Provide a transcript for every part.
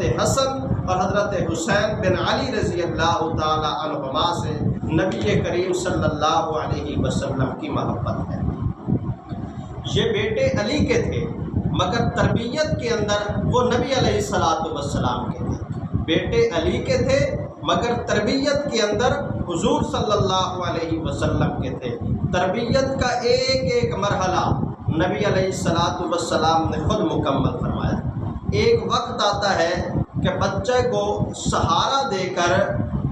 حضرت حسن اور حضرت حسین بن علی رضی اللہ تعالی عنہما سے نبی کریم صلی اللہ علیہ وسلم کی محبت ہے۔ یہ بیٹے علی کے تھے مگر تربیت کے اندر وہ نبی علیہ السلام کے تھے۔ بیٹے علی کے تھے مگر تربیت کے اندر حضور صلی اللہ علیہ وسلم کے تھے۔ تربیت کا ایک ایک مرحلہ نبی علیہ السلام نے خود مکمل فرمایا۔ ایک وقت آتا ہے کہ بچے کو سہارا دے کر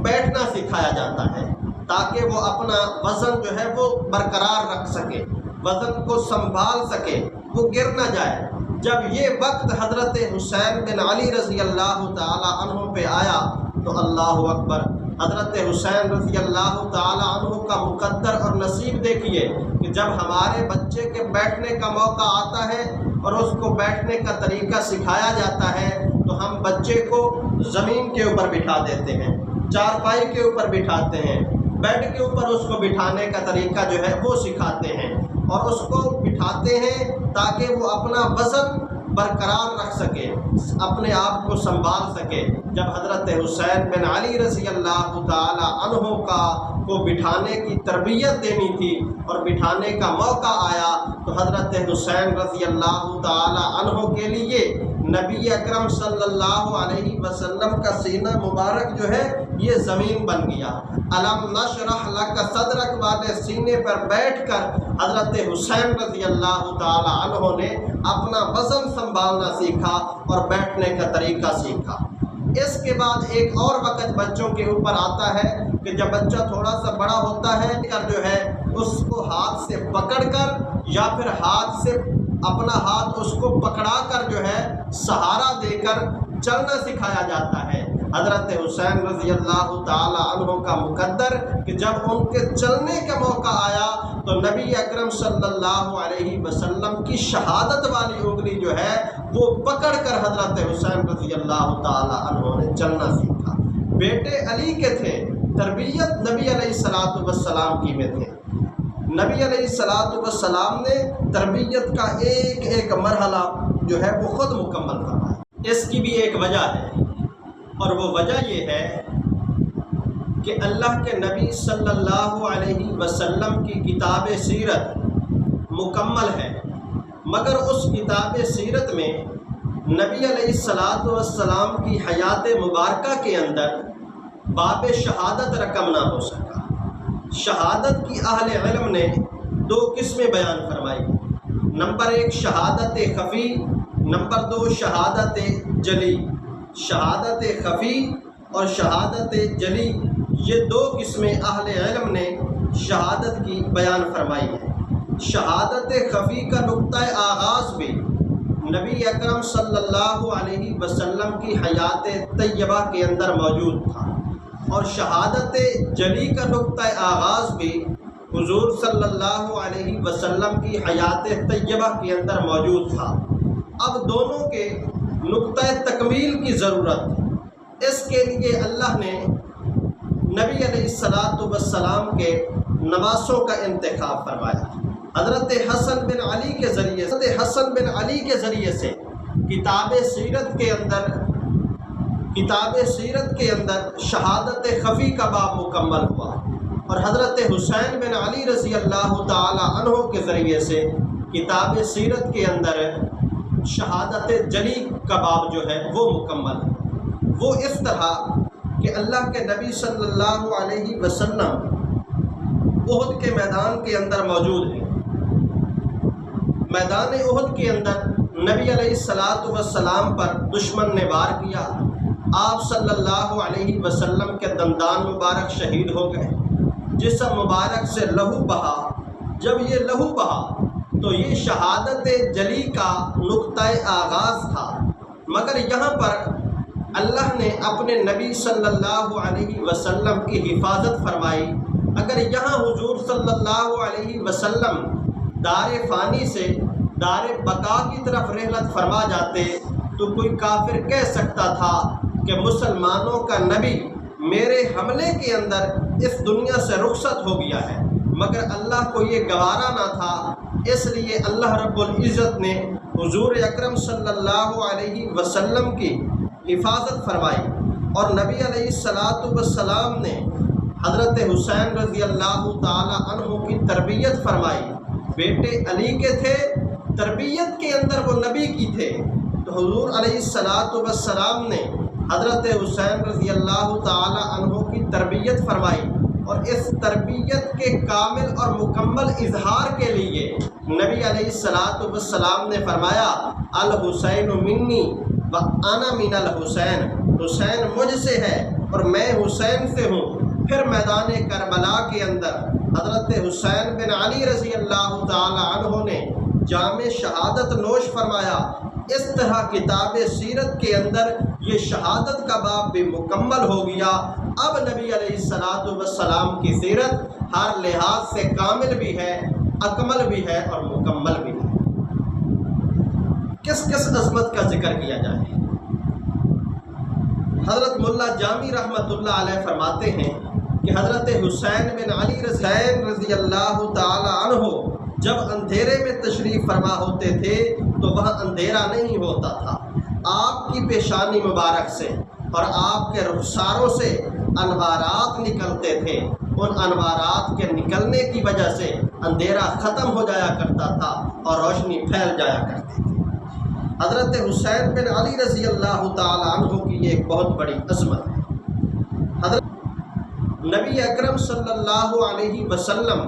بیٹھنا سکھایا جاتا ہے تاکہ وہ اپنا وزن جو ہے وہ برقرار رکھ سکے، وزن کو سنبھال سکے، وہ گر نہ جائے۔ جب یہ وقت حضرت حسین بن علی رضی اللہ تعالی عنہ پہ آیا تو اللہ اکبر، حضرت حسین رضی اللہ تعالی عنہ کا مقدر اور نصیب دیکھیے کہ جب ہمارے بچے کے بیٹھنے کا موقع آتا ہے اور اس کو بیٹھنے کا طریقہ سکھایا جاتا ہے تو ہم بچے کو زمین کے اوپر بٹھا دیتے ہیں، چارپائی کے اوپر بٹھاتے ہیں، بیڈ کے اوپر اس کو بٹھانے کا طریقہ جو ہے وہ سکھاتے ہیں اور اس کو بٹھاتے ہیں تاکہ وہ اپنا وزن برقرار رکھ سکے، اپنے آپ کو سنبھال سکے۔ جب حضرت حسین بن علی رضی اللہ تعالی عنہ کو بٹھانے کی تربیت دینی تھی اور بٹھانے کا موقع آیا تو حضرت حسین رضی اللہ تعالی عنہ کے لیے نبی اکرم صلی اللہ علیہ وسلم کا سینہ مبارک جو ہے یہ زمین بن گیا۔ الم نشرح لک صدرک والے سینے پر بیٹھ کر حضرت حسین رضی اللہ تعالی عنہ نے اپنا وزن سنبھالنا سیکھا اور بیٹھنے کا طریقہ سیکھا۔ اس کے بعد ایک اور وقت بچوں کے اوپر آتا ہے کہ جب بچہ تھوڑا سا بڑا ہوتا ہے جو ہے اس کو ہاتھ سے پکڑ کر یا پھر ہاتھ سے اپنا ہاتھ اس کو پکڑا کر جو ہے سہارا دے کر چلنا سکھایا جاتا ہے۔ حضرت حسین رضی اللہ تعالی عنہ کا مقدر کہ جب ان کے چلنے کا موقع آیا تو نبی اکرم صلی اللہ علیہ وسلم کی شہادت والی انگلی جو ہے وہ پکڑ کر حضرت حسین رضی اللہ تعالی عنہ نے چلنا سیکھا۔ بیٹے علی کے تھے، تربیت نبی علیہ السلام کی میں تھے۔ نبی علیہ السلام نے تربیت کا ایک ایک مرحلہ جو ہے وہ خود مکمل فرمایا۔ اس کی بھی ایک وجہ ہے اور وہ وجہ یہ ہے کہ اللہ کے نبی صلی اللہ علیہ وسلم کی کتاب سیرت مکمل ہے مگر اس کتاب سیرت میں نبی علیہ السلام کی حیات مبارکہ کے اندر باب شہادت رقم نہ ہو سکا۔ شہادت کی اہل علم نے دو قسمیں بیان فرمائی، نمبر ایک شہادت خفی، نمبر دو شہادت جلی۔ شہادت خفی اور شہادت جلی یہ دو قسمیں اہل علم نے شہادت کی بیان فرمائی ہے۔ شہادت خفی کا نقطہ آغاز بھی نبی اکرم صلی اللہ علیہ وسلم کی حیات طیبہ کے اندر موجود تھا اور شہادت جلی کا نقطہ آغاز بھی حضور صلی اللہ علیہ وسلم کی حیات طیبہ کے اندر موجود تھا۔ اب دونوں کے نقطہ تکمیل کی ضرورت ہے۔ اس کے لیے اللہ نے نبی علیہ السلام کے نواسوں کا انتخاب فرمایا۔ حضرت حسن بن علی کے ذریعے سے کتاب سیرت کے اندر شہادت خفی کا باب مکمل ہوا اور حضرت حسین بن علی رضی اللہ تعالی عنہ کے ذریعے سے کتاب سیرت کے اندر شہادت جلی کا باب جو ہے وہ مکمل ہے۔ وہ اس طرح کہ اللہ کے نبی صلی اللہ علیہ وسلم احد کے میدان کے اندر موجود ہیں۔ میدان احد کے اندر نبی علیہ السلام پر دشمن نے وار کیا، آپ صلی اللہ علیہ وسلم کے دندان مبارک شہید ہو گئے، جسم مبارک سے لہو بہا۔ جب یہ لہو بہا تو یہ شہادت جلی کا نقطہ آغاز تھا، مگر یہاں پر اللہ نے اپنے نبی صلی اللہ علیہ وسلم کی حفاظت فرمائی۔ اگر یہاں حضور صلی اللہ علیہ وسلم دار فانی سے دار بقا کی طرف رحلت فرما جاتے تو کوئی کافر کہہ سکتا تھا کہ مسلمانوں کا نبی میرے حملے کے اندر اس دنیا سے رخصت ہو گیا ہے، مگر اللہ کو یہ گوارا نہ تھا، اس لیے اللہ رب العزت نے حضور اکرم صلی اللہ علیہ وسلم کی حفاظت فرمائی، اور نبی علیہ السلام نے حضرت حسین رضی اللہ تعالی عنہ کی تربیت فرمائی۔ بیٹے علی کے تھے، تربیت کے اندر وہ نبی کی تھے، تو حضور علیہ السلام نے حضرت حسین رضی اللہ تعالی عنہ کی تربیت فرمائی، اور اس تربیت کے کامل اور مکمل اظہار کے لیے نبی علیہ السلام نے فرمایا الحسین منی و انا من الحسین، حسین مجھ سے ہے اور میں حسین سے ہوں۔ پھر میدان کربلا کے اندر حضرت حسین بن علی رضی اللہ تعالی عنہ نے جام شہادت نوش فرمایا۔ اس طرح کتاب سیرت کے اندر یہ شہادت کا باب بھی مکمل ہو گیا۔ اب نبی علیہ السلام کی سیرت ہر لحاظ سے کامل بھی ہے، اکمل بھی ہے اور مکمل بھی ہے۔ کس کس عظمت کا ذکر کیا جائے؟ حضرت ملا جامی رحمۃ اللہ علیہ فرماتے ہیں کہ حضرت حسین بن علی رضی اللہ تعالی عنہ جب اندھیرے میں تشریف فرما ہوتے تھے تو وہاں اندھیرا نہیں ہوتا تھا، آپ کی پیشانی مبارک سے اور آپ کے رخساروں سے انوارات نکلتے تھے، ان انوارات کے نکلنے کی وجہ سے اندھیرا ختم ہو جایا کرتا تھا اور روشنی پھیل جایا کرتی تھی۔ حضرت حسین بن علی رضی اللہ تعالی عنہ کی یہ ایک بہت بڑی عظمت ہے۔ حضرت نبی اکرم صلی اللہ علیہ وسلم